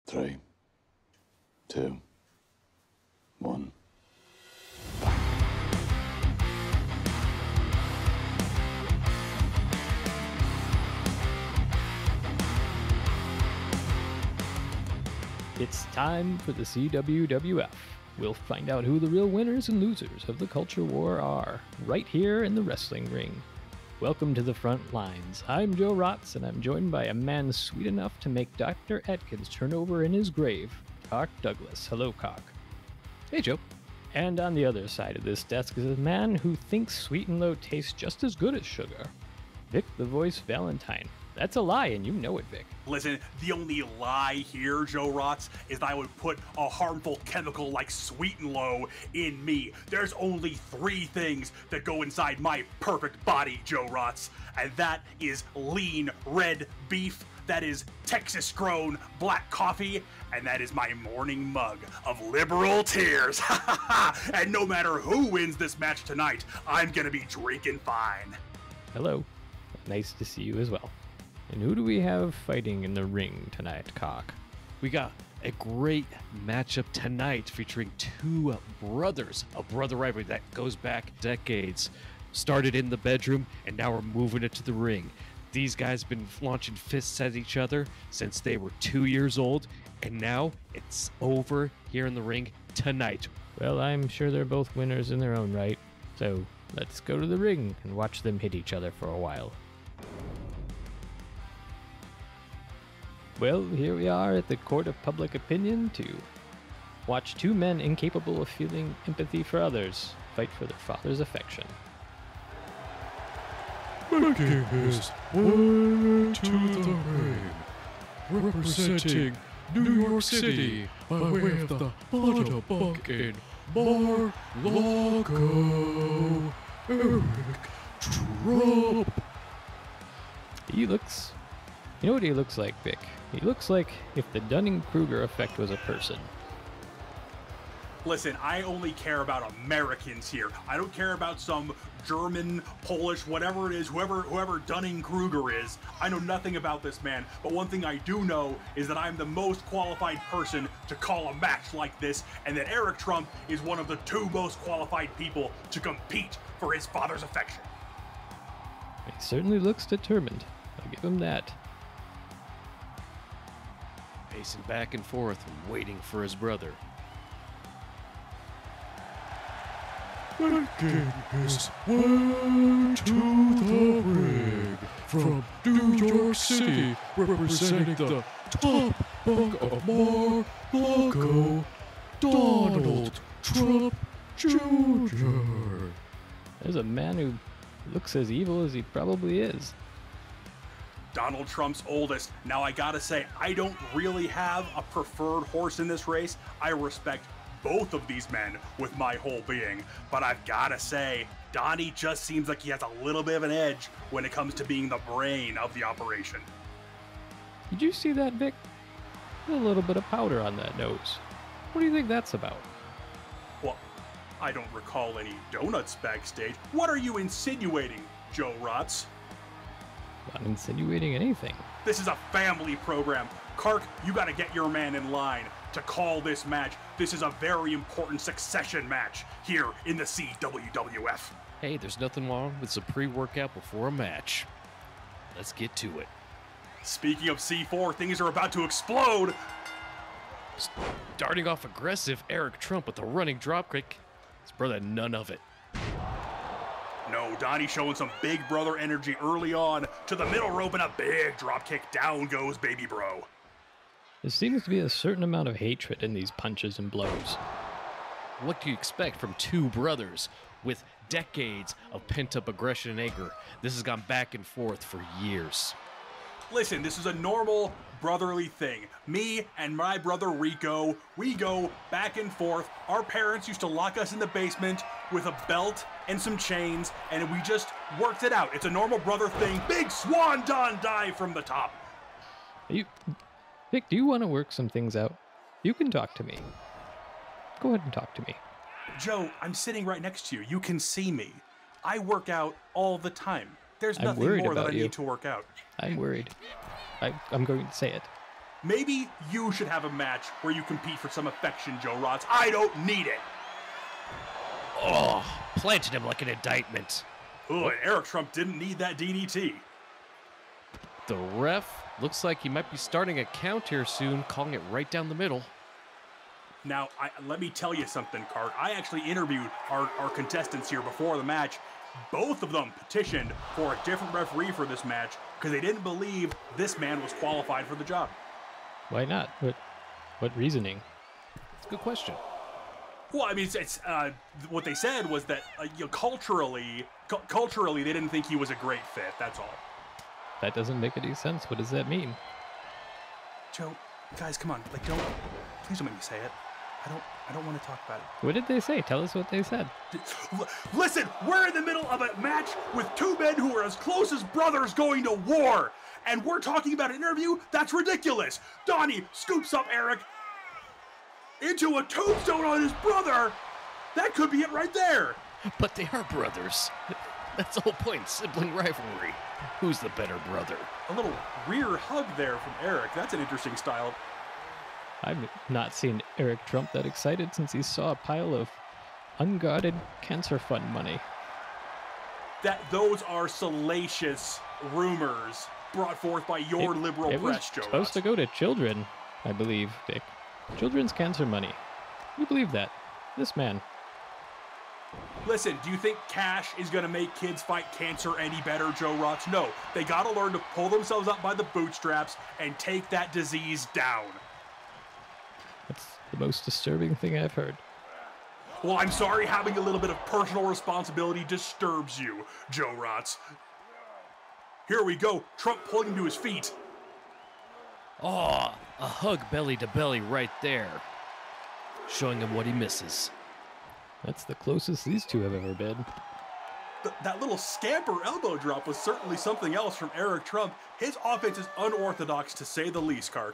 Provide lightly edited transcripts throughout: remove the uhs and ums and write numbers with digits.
3, 2, 1. It's time for the CWWF. We'll find out who the real winners and losers of the culture war are, right here in the wrestling ring. Welcome to the front lines. I'm Joe Rotz, and I'm joined by a man sweet enough to make Dr. Atkins turn over in his grave, Cock Douglas. Hello, Cock. Hey, Joe. And on the other side of this desk is a man who thinks sweet and low taste just as good as sugar, Vic the Voice Valentine. That's a lie, and you know it, Vic. Listen, the only lie here, Joe Rotz, is that I would put a harmful chemical like Sweet and Low in me. There's only 3 things that go inside my perfect body, Joe Rotz, and that is lean red beef, that is Texas-grown black coffee, and that is my morning mug of liberal tears. And no matter who wins this match tonight, I'm gonna be drinking fine. Hello. Nice to see you as well. And who do we have fighting in the ring tonight, Cock? We got a great matchup tonight featuring 2 brothers, a brother rivalry that goes back decades. Started in the bedroom, and now we're moving it to the ring. These guys have been launching fists at each other since they were 2 years old, and now it's over here in the ring tonight. Well, I'm sure they're both winners in their own right, so let's go to the ring and watch them hit each other for a while. Well, here we are at the court of public opinion to watch 2 men incapable of feeling empathy for others fight for their father's affection. Making his way to the ring, representing New York City by way of the Butterbuck Mar-Lago, Eric Trump. He looks... You know what he looks like, Vic? He looks like if the Dunning-Kruger effect was a person. Listen, I only care about Americans here. I don't care about some German, Polish, whatever it is, whoever Dunning-Kruger is. I know nothing about this man, but one thing I do know is that I'm the most qualified person to call a match like this, and that Eric Trump is one of the 2 most qualified people to compete for his father's affection. He certainly looks determined. I'll give him that. Pacing back and forth and waiting for his brother. Making his way to the ring, from New York City, representing the top bunk of Mar-Lago, Donald Trump Jr. There's a man who looks as evil as he probably is. Donald Trump's oldest. Now I gotta say, I don't really have a preferred horse in this race. I respect both of these men with my whole being, but I've gotta say, Donnie just seems like he has a little bit of an edge when it comes to being the brain of the operation. Did you see that, Vic? A little bit of powder on that nose. What do you think that's about? Well, I don't recall any donuts backstage. What are you insinuating, Joe Rotz? Not insinuating anything. This is a family program. Kark, you gotta get your man in line to call this match. This is a very important succession match here in the CWWF. Hey, there's nothing wrong with some pre-workout before a match. Let's get to it. Speaking of C4, things are about to explode. Starting off aggressive, Eric Trump with a running dropkick. His brother had none of it. No, Donnie showing some big brother energy early on to the middle rope and a big dropkick. Down goes baby bro. There seems to be a certain amount of hatred in these punches and blows. What do you expect from 2 brothers with decades of pent-up aggression and anger? This has gone back and forth for years. Listen, this is a normal brotherly thing. Me and my brother Rico, we go back and forth. Our parents used to lock us in the basement with a belt and some chains, and we just worked it out. It's a normal brother thing. Big swan dive from the top. Vic, do you want to work some things out? You can talk to me. Go ahead and talk to me. Joe, I'm sitting right next to you. You can see me. I work out all the time. There's I'm nothing worried more that I about you. need to work out. I'm worried. I'm going to say it. Maybe you should have a match where you compete for some affection, Joe Rots. I don't need it. Oh, planted him like an indictment. Oh, and Eric Trump didn't need that DDT. The ref looks like he might be starting a count here soon, calling it right down the middle. Now, let me tell you something, Cart. I actually interviewed our contestants here before the match. Both of them petitioned for a different referee for this match because they didn't believe this man was qualified for the job. Why not? What reasoning? It's a good question. Well, I mean, it's what they said was that culturally, they didn't think he was a great fit. That's all. That doesn't make any sense. What does that mean? Joe, guys, come on. Please don't make me say it. I don't want to talk about it. What did they say? Tell us what they said. Listen, we're in the middle of a match with two men who are as close as brothers going to war. And we're talking about an interview? That's ridiculous. Donnie scoops up Eric into a tombstone on his brother. That could be it right there. But they are brothers. That's the whole point, sibling rivalry. Who's the better brother? A little rear hug there from Eric. That's an interesting style. I've not seen Eric Trump that excited since he saw a pile of unguarded cancer fund money. Those are salacious rumors brought forth by your liberal press, Joe. It was supposed to go to children, I believe, Dick. Children's cancer money. You believe that? This man. Listen, do you think cash is going to make kids fight cancer any better, Joe Rots? No. They got to learn to pull themselves up by the bootstraps and take that disease down. That's the most disturbing thing I've heard. Well, I'm sorry having a little bit of personal responsibility disturbs you, Joe Rots. Here we go. Trump pulling him to his feet. Oh, a hug belly to belly right there. Showing him what he misses. That's the closest these two have ever been. That little scamper elbow drop was certainly something else from Eric Trump. His offense is unorthodox, to say the least, Kark.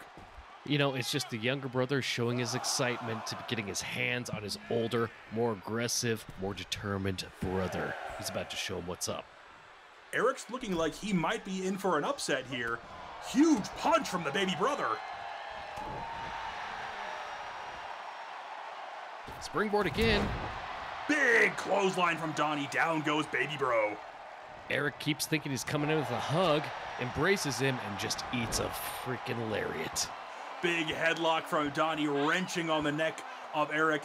You know, it's just the younger brother showing his excitement to getting his hands on his older, more aggressive, more determined brother. He's about to show him what's up. Eric's looking like he might be in for an upset here. Huge punch from the baby brother. Springboard again. Big clothesline from Donnie. Down goes baby bro. Eric keeps thinking he's coming in with a hug, embraces him, and just eats a freaking lariat. Big headlock from Donnie, wrenching on the neck of Eric.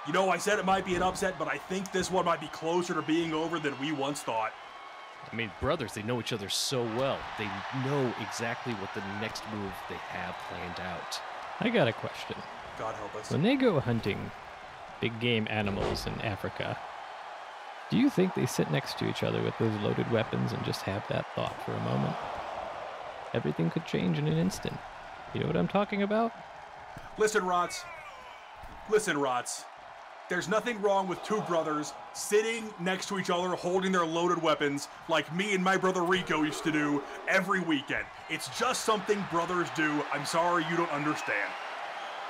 You know, I said it might be an upset, but I think this one might be closer to being over than we once thought. I mean, brothers, they know each other so well. They know exactly what the next move they have planned out. I got a question. God help us. When they go hunting big game animals in Africa, do you think they sit next to each other with those loaded weapons and just have that thought for a moment? Everything could change in an instant. You know what I'm talking about? Listen, Rots. Listen, Rots. There's nothing wrong with two brothers sitting next to each other holding their loaded weapons like me and my brother Rico used to do every weekend. It's just something brothers do. I'm sorry you don't understand.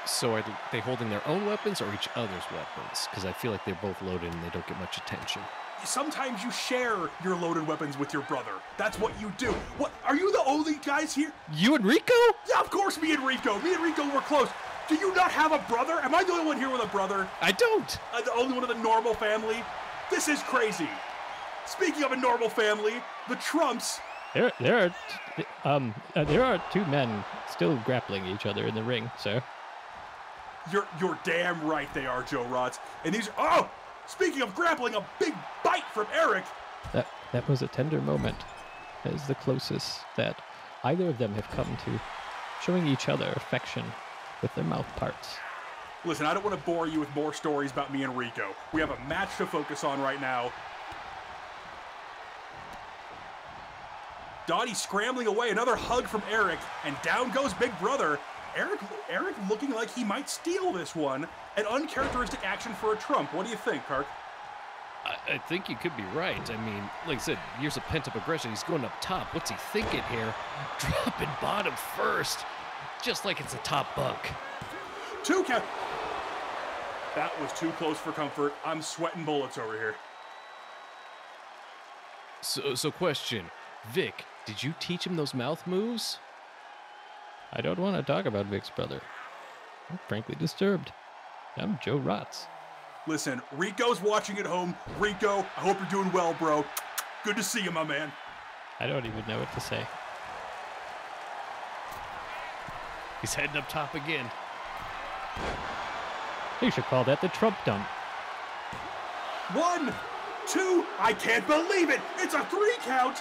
So are they holding their own weapons or each other's weapons? Because I feel like they're both loaded and they don't get much attention. Sometimes you share your loaded weapons with your brother. That's what you do. What? Are you the only guys here? You and Rico? Yeah, of course, me and Rico. Me and Rico were close. Do you not have a brother? Am I the only one here with a brother? I don't. The only one of the normal family? This is crazy. Speaking of a normal family, the Trumps. There are two men still grappling each other in the ring, sir. You're damn right they are, Joe Rots. And these. Oh, speaking of grappling, a big bite from Eric. That was a tender moment. That is the closest that either of them have come to showing each other affection with their mouth parts. Listen, I don't want to bore you with more stories about me and Rico. We have a match to focus on right now. Donnie scrambling away, another hug from Eric, and down goes Big Brother. Eric looking like he might steal this one. An uncharacteristic action for a Trump. What do you think, Kark? I think you could be right. I mean, like I said, years of pent-up aggression. He's going up top. What's he thinking here? Dropping bottom first. Just like it's a top bunk. 2 count. That was too close for comfort. I'm sweating bullets over here. So question. Vic, did you teach him those mouth moves? I don't want to talk about Vic's brother. I'm frankly disturbed. I'm Joe Rotz. Listen, Rico's watching at home. Rico, I hope you're doing well, bro. Good to see you, my man. I don't even know what to say. He's heading up top again. They should call that the Trump dump. 1, 2, I can't believe it! It's a 3 count!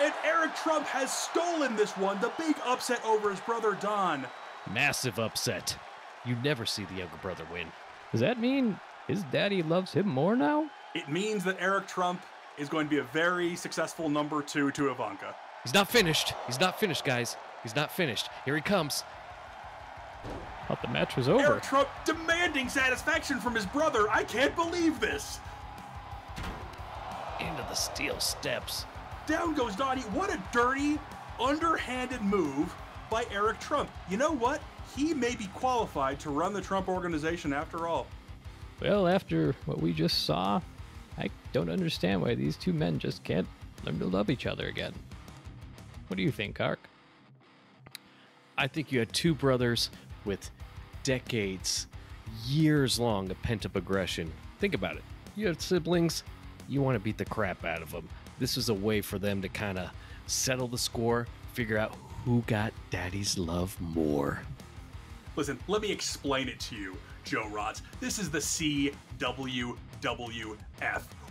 And Eric Trump has stolen this one, the big upset over his brother Don. Massive upset. You never see the younger brother win. Does that mean his daddy loves him more now? It means that Eric Trump is going to be a very successful number 2 to Ivanka. He's not finished. He's not finished, guys. He's not finished. Here he comes. Thought the match was over. Eric Trump demanding satisfaction from his brother. I can't believe this. Into the steel steps. Down goes Donnie. What a dirty, underhanded move by Eric Trump. You know what? He may be qualified to run the Trump organization after all. Well, after what we just saw, I don't understand why these two men just can't learn to love each other again. What do you think, Kark? I think you had two brothers with decades, years long of pent-up aggression. Think about it. You have siblings, you want to beat the crap out of them. This was a way for them to kind of settle the score, figure out who got daddy's love more. Listen, let me explain it to you, Joe Rotz. This is the CWWF.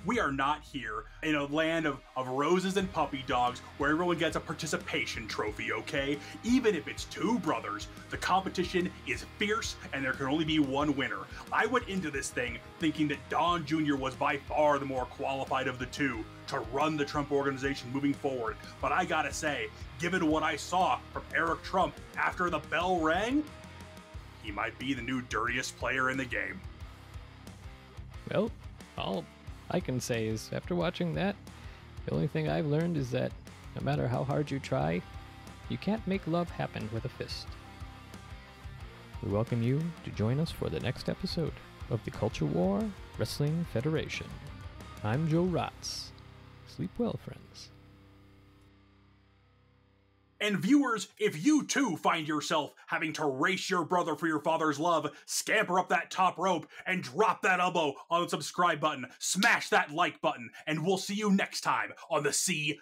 We are not here in a land of roses and puppy dogs where everyone gets a participation trophy, okay? Even if it's two brothers, the competition is fierce and there can only be one winner. I went into this thing thinking that Don Jr. was by far the more qualified of the two to run the Trump organization moving forward. But I gotta say, given what I saw from Eric Trump after the bell rang, he might be the new dirtiest player in the game. Well, all I can say is, after watching that, the only thing I've learned is that no matter how hard you try, you can't make love happen with a fist. We welcome you to join us for the next episode of the Culture War Wrestling Federation. I'm Joe Rotz. Sleep well, friends. And viewers, if you too find yourself having to race your brother for your father's love, scamper up that top rope and drop that elbow on the subscribe button, smash that like button, and we'll see you next time on the CWWF.